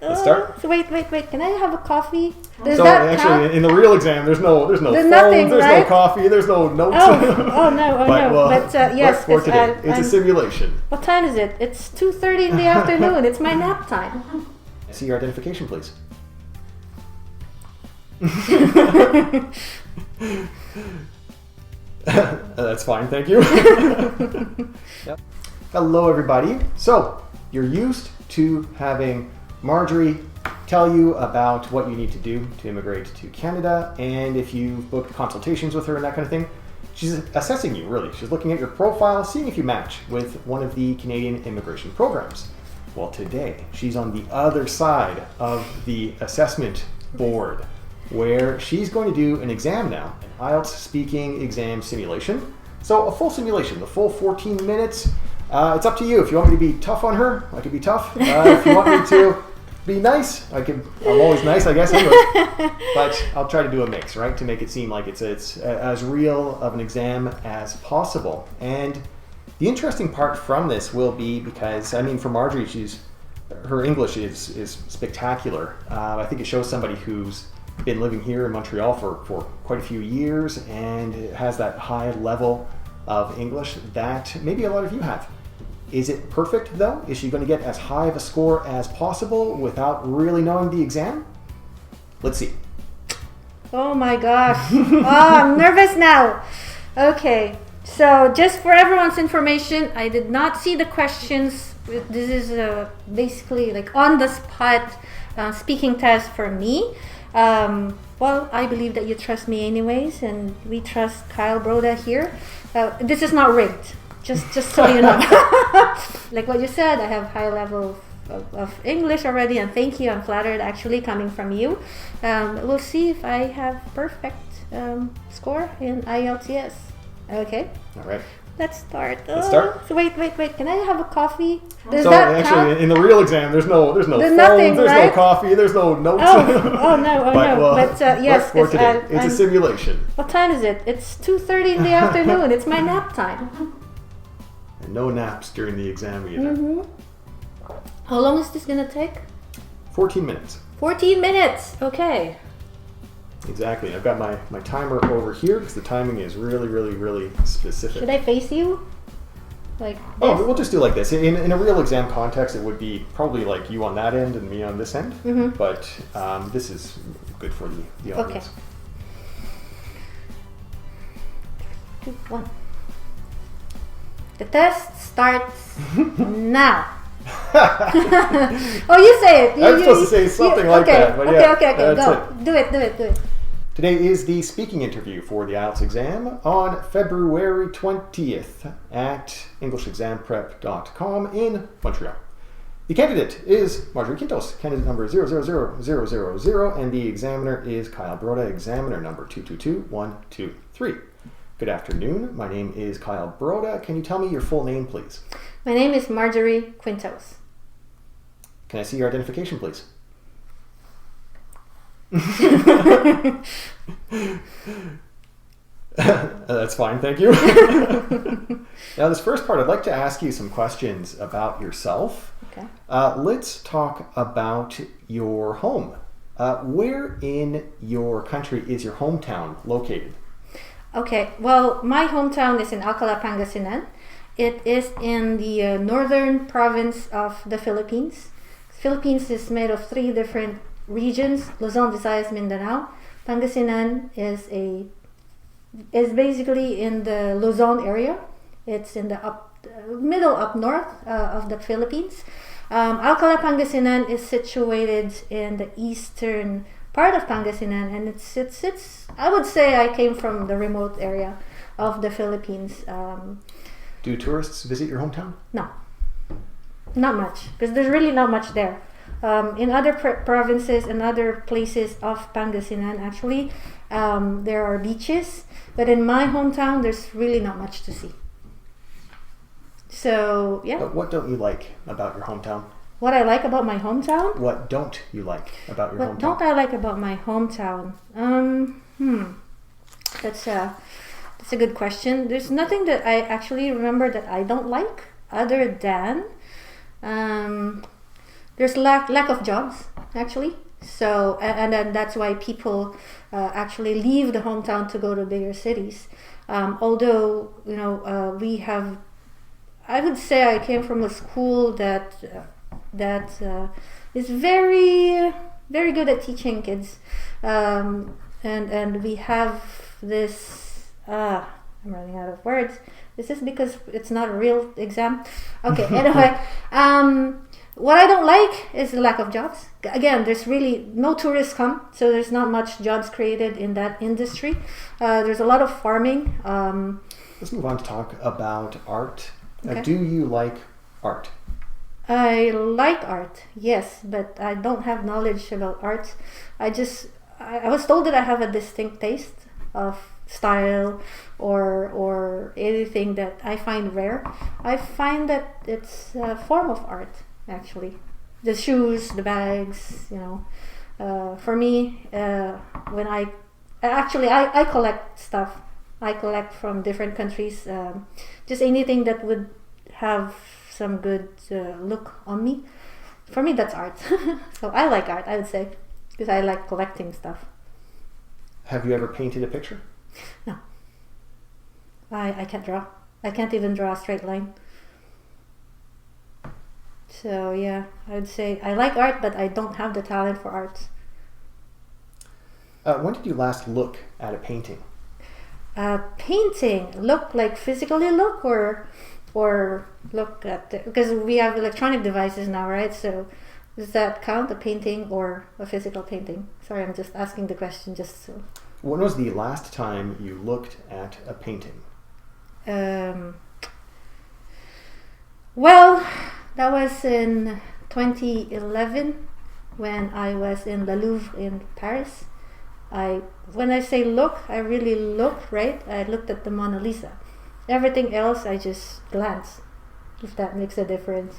Let's start. So wait. Can I have a coffee? Does that count? In the real exam, there's no phones, nothing, there's right? no coffee, there's no notes. Oh no. But yes, for today, it's a simulation. What time is it? It's 2:30 in the afternoon. It's my nap time. See your identification, please. That's fine, thank you. Yep. Hello, everybody. So, you're used to having Marjorie tell you about what you need to do to immigrate to Canada, and if you've booked consultations with her and that kind of thing, she's assessing you, really. She's looking at your profile, seeing if you match with one of the Canadian immigration programs. Well, today, she's on the other side of the assessment board, where she's going to do an exam now, an Ielts speaking exam simulation. So a full simulation, the full 14 minutes. It's up to you. If you want me to be tough on her, I could be tough. If you want me to be nice, I'm always nice, I guess, anyway. But I'll try to do a mix, right, to make it seem like it's as real of an exam as possible. And the interesting part from this will be because, I mean, for Marjorie, her English is spectacular. I think it shows somebody who's been living here in Montreal for quite a few years and has that high level of English that maybe a lot of you have. Is it perfect, though? Is she going to get as high of a score as possible without really knowing the exam? Let's see. Oh my gosh. I'm nervous now. Okay, so just for everyone's information, I did not see the questions. This is basically like on the spot speaking test for me. Well, I believe that you trust me anyways, and we trust Kyle Broda here. This is not rigged, just so you know. Like what you said, I have high level of English already, and thank you. I'm flattered actually coming from you. We'll see if I have perfect score in IELTS. Okay. All right. Let's start. Let's start. So wait. Can I have a coffee? Does that count? In the real exam, there's no phones, nothing, there's right? no coffee, there's no notes. Oh no. But yes, for today, it's a simulation. What time is it? It's 2:30 in the afternoon. It's my nap time. And no naps during the exam either. Mm-hmm. How long is this gonna take? 14 minutes. 14 minutes. Okay. Exactly. I've got my timer over here because the timing is really specific. Should I face you? Like this? Oh, we'll just do like this. In a real exam context, it would be probably like you on that end and me on this end. Mm-hmm. But this is good for the audience. Okay. 2, 1. The test starts now. Oh, you say it. I'm supposed to say something like that. But okay. Go. Do it. Today is the speaking interview for the IELTS exam on February 20th at EnglishExamPrep.com in Montreal. The candidate is Marjorie Quintos, candidate number 000000, and the examiner is Kyle Broda, examiner number 222123. Good afternoon. My name is Kyle Broda. Can you tell me your full name, please? My name is Marjorie Quintos. Can I see your identification, please? That's fine, thank you. Now, this first part, I'd like to ask you some questions about yourself. Okay. Let's talk about your home. Where in your country is your hometown located? Okay, well, my hometown is in Alcala, Pangasinan. It is in the northern province of the Philippines. Philippines is made of 3 different regions: Luzon, Visayas, Mindanao. Pangasinan is basically in the Luzon area. It's in the middle up north of the Philippines. Alcala, Pangasinan is situated in the eastern part of Pangasinan, and it's I would say I came from the remote area of the Philippines. Do tourists visit your hometown? No, not much, because there's really not much there. In other provinces and other places of Pangasinan, actually, there are beaches, but in my hometown, there's really not much to see. So, yeah. But what don't you like about your hometown? What I like about my hometown? What don't you like about your hometown? What don't I like about my hometown? That's a good question. There's nothing that I actually remember that I don't like, other than there's lack of jobs actually. So and then that's why people actually leave the hometown to go to bigger cities. Although we have, I would say I came from a school that is very very good at teaching kids, and we have this. I'm running out of words. This is because it's not a real exam. Okay. Anyway, what I don't like is the lack of jobs. Again, there's really no tourists come, so there's not much jobs created in that industry. There's a lot of farming. Let's move on to talk about art. Okay. Do you like art? I like art, yes, but I don't have knowledge about art. I was told that I have a distinct taste of style or anything that I find rare. I find that it's a form of art, actually. The shoes, the bags, for me, when I collect stuff. I collect from different countries, just anything that would have some good look on me. For me, that's art. So I like art, I would say, because I like collecting stuff. Have you ever painted a picture? No. I can't draw. I can't even draw a straight line. So yeah, I would say I like art, but I don't have the talent for art. When did you last look at a painting? Painting, physically look or look at because we have electronic devices now, right? So does that count, a painting or a physical painting? Sorry, I'm just asking the question just so. When was the last time you looked at a painting? Well, that was in 2011 when I was in the Louvre in Paris. When I say look, I really look, right? I looked at the Mona Lisa. Everything else, I just glance, if that makes a difference.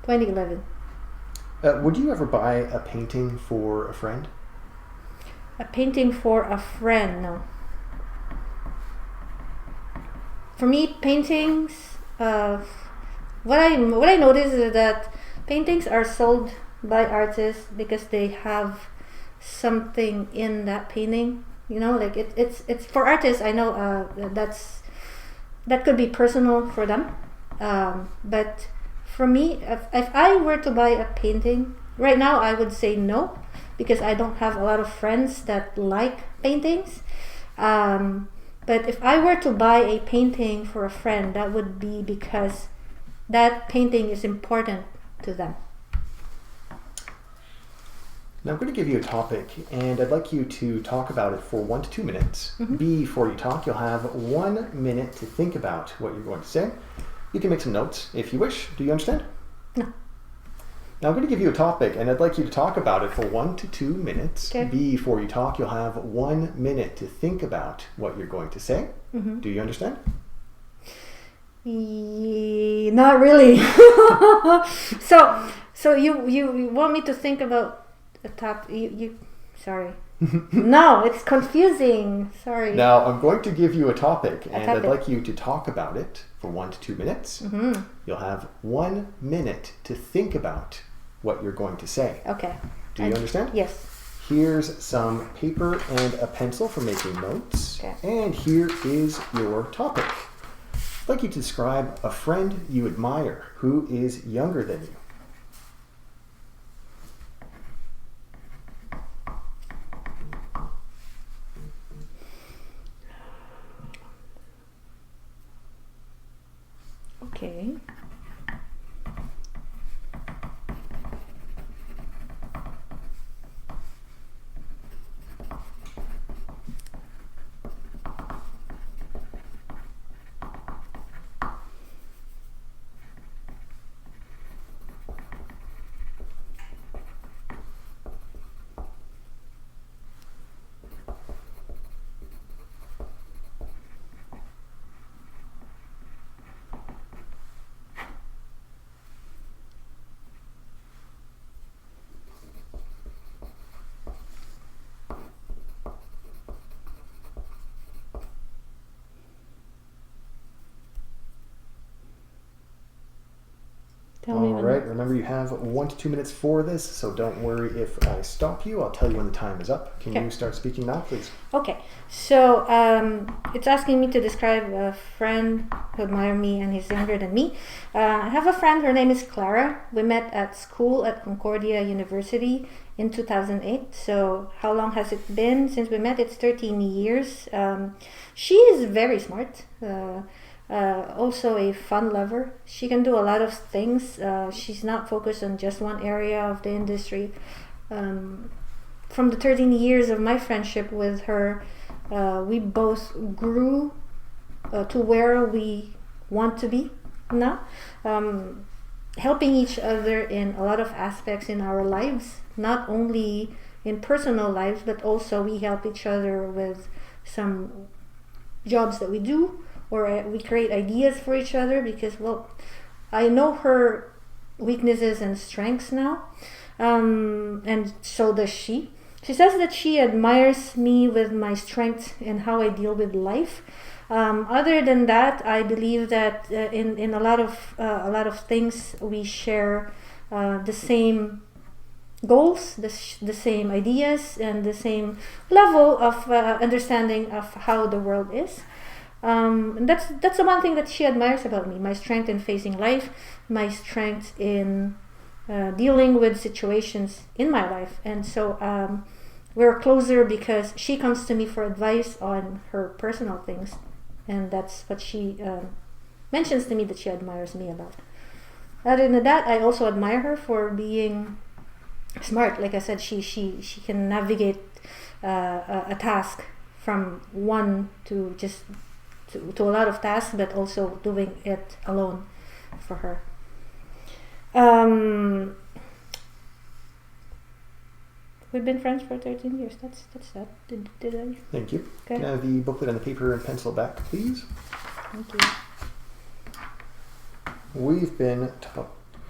2011. Would you ever buy a painting for a friend? A painting for a friend, no. For me, paintings, what I notice is that paintings are sold by artists because they have something in that painting, it's for artists. I know that could be personal for them, but for me, if I were to buy a painting right now, I would say no, because I don't have a lot of friends that like paintings. But if I were to buy a painting for a friend, that would be because that painting is important to them. Now I'm going to give you a topic, and I'd like you to talk about it for 1 to 2 minutes. Mm-hmm. Before you talk, you'll have 1 minute to think about what you're going to say. You can make some notes if you wish. Do you understand? No. Now I'm going to give you a topic, and I'd like you to talk about it for 1 to 2 minutes. Okay. Before you talk, you'll have 1 minute to think about what you're going to say. Mm-hmm. Do you understand? Not really. So you want me to think about a top? Sorry. No, it's confusing. Sorry. Now I'm going to give you a topic, and topic. I'd like you to talk about it for 1 to 2 minutes. Mm-hmm. You'll have 1 minute to think about what you're going to say. Okay. Do you understand? Yes. Here's some paper and a pencil for making notes. Okay. And here is your topic. I'd like you to describe a friend you admire who is younger than you. Okay. right, remember you have 1 to 2 minutes for this, so don't worry if I stop you. I'll tell you when the time is up. Can you start speaking now, please? Okay, so it's asking me to describe a friend who admires me and is younger than me. I have a friend, her name is Clara. We met at school at Concordia University in 2008. So how long has it been since we met? It's 13 years. She is very smart. Also a fun lover. She can do a lot of things. She's not focused on just one area of the industry. From the 13 years of my friendship with her, we both grew to where we want to be now, helping each other in a lot of aspects in our lives, not only in personal lives, but also we help each other with some jobs that we do, or we create ideas for each other, because, well, I know her weaknesses and strengths now, and so does she. She says that she admires me with my strengths and how I deal with life. Other than that, I believe that in a lot of things we share the same goals, the same ideas, and the same level of understanding of how the world is. And that's the one thing that she admires about me: my strength in facing life, my strength in dealing with situations in my life. And so we're closer because she comes to me for advice on her personal things, and that's what she mentions to me that she admires me about. Other than that, I also admire her for being smart. Like I said, she can navigate a task from one to just to a lot of tasks, but also doing it alone for her. We've been friends for 13 years. That's that. Did I? Thank you. Okay. Can I have the booklet and the paper and pencil back, please? Thank you. We've been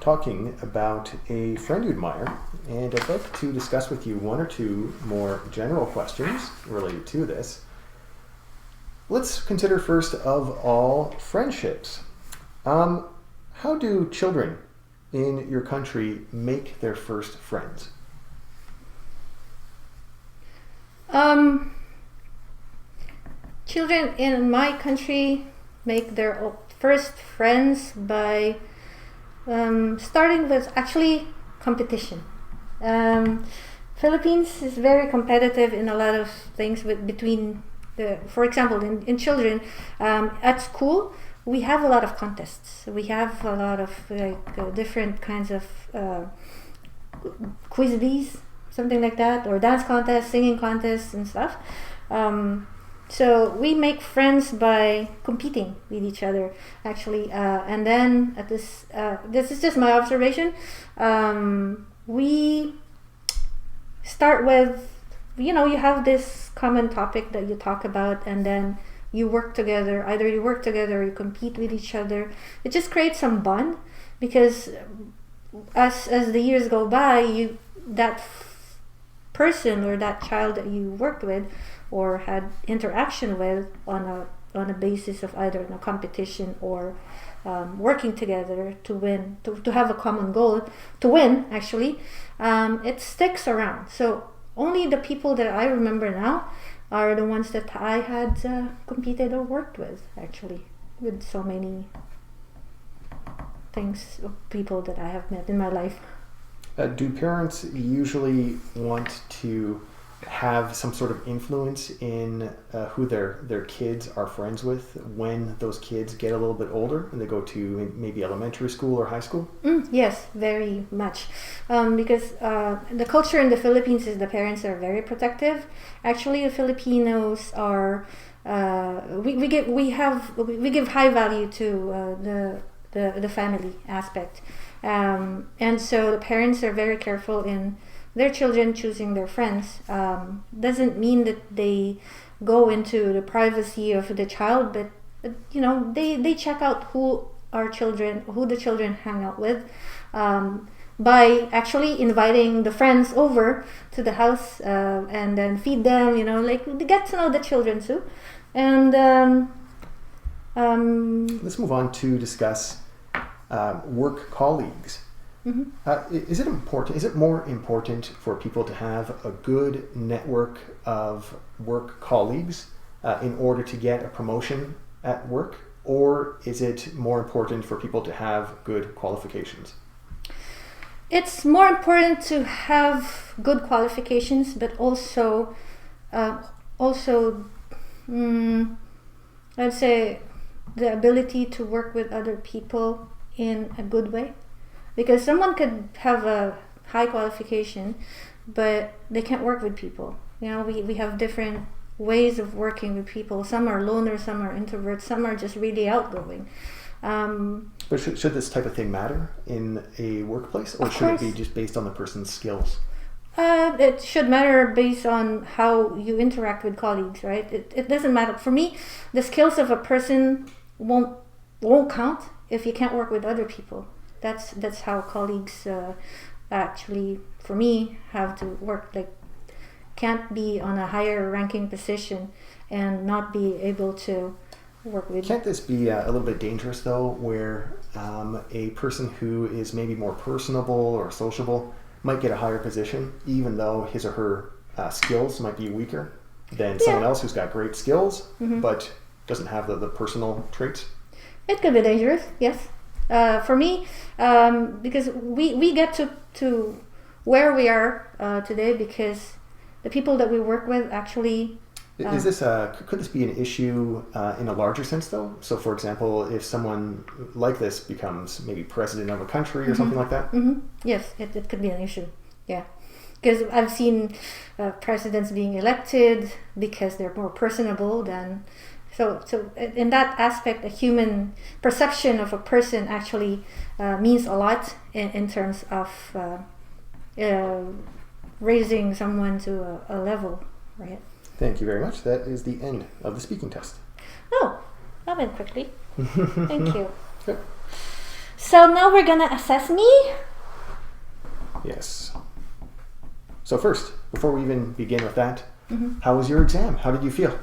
talking about a friend you admire, and I'd like to discuss with you one or two more general questions related to this. Let's consider first of all friendships. How do children in your country make their first friends? Children in my country make their first friends by starting with actually competition. Philippines is very competitive in a lot of things between for example, in children, at school, we have a lot of contests. We have a lot of different kinds of quiz bees, something like that, or dance contests, singing contests, and stuff. So we make friends by competing with each other, actually. And then at this is just my observation. We start with, you have this common topic that you talk about, and then you work together. Either you work together or you compete with each other. It just creates some bond, because as the years go by, that person or that child that you worked with or had interaction with on a basis of either in a competition or working together to win, to have a common goal, to win, actually, it sticks around. So only the people that I remember now are the ones that I had competed or worked with, actually, with so many things, people that I have met in my life. Do parents usually want to have some sort of influence in who their kids are friends with when those kids get a little bit older and they go to maybe elementary school or high school? Yes, very much. Because the culture in the Philippines is the parents are very protective. Actually, the Filipinos are we give high value to the family aspect, and so the parents are very careful in their children choosing their friends. Doesn't mean that they go into the privacy of the child, but they check out who the children hang out with, by actually inviting the friends over to the house, and then feed them, like they get to know the children too. And let's move on to discuss work colleagues. Is it important? Is it more important for people to have a good network of work colleagues in order to get a promotion at work, or is it more important for people to have good qualifications? It's more important to have good qualifications, but also, I'd say the ability to work with other people in a good way. Because someone could have a high qualification, but they can't work with people. You know, we have different ways of working with people. Some are loners, some are introverts, some are just really outgoing. But should this type of thing matter in a workplace, or should it be just based on the person's skills? It should matter based on how you interact with colleagues, right? It doesn't matter. For me, the skills of a person won't count if you can't work with other people. That's how colleagues actually, for me, have to work. Like, can't be on a higher ranking position and not be able to work with. Can't this be a little bit dangerous though, where a person who is maybe more personable or sociable might get a higher position, even though his or her skills might be weaker than someone else who's got great skills, but doesn't have the personal traits? It could be dangerous, yes. For me, because we get to where we are today because the people that we work with actually... Is this could this be an issue in a larger sense though? So for example, if someone like this becomes maybe president of a country or something like that? Yes, it could be an issue, yeah. Because I've seen presidents being elected because they're more personable than... So in that aspect, a human perception of a person actually means a lot in terms of raising someone to a level, right? Thank you very much. That is the end of the speaking test. Oh, that went quickly. Thank you. Good. So now we're gonna assess me. Yes. So first, before we even begin with that, how was your exam? How did you feel?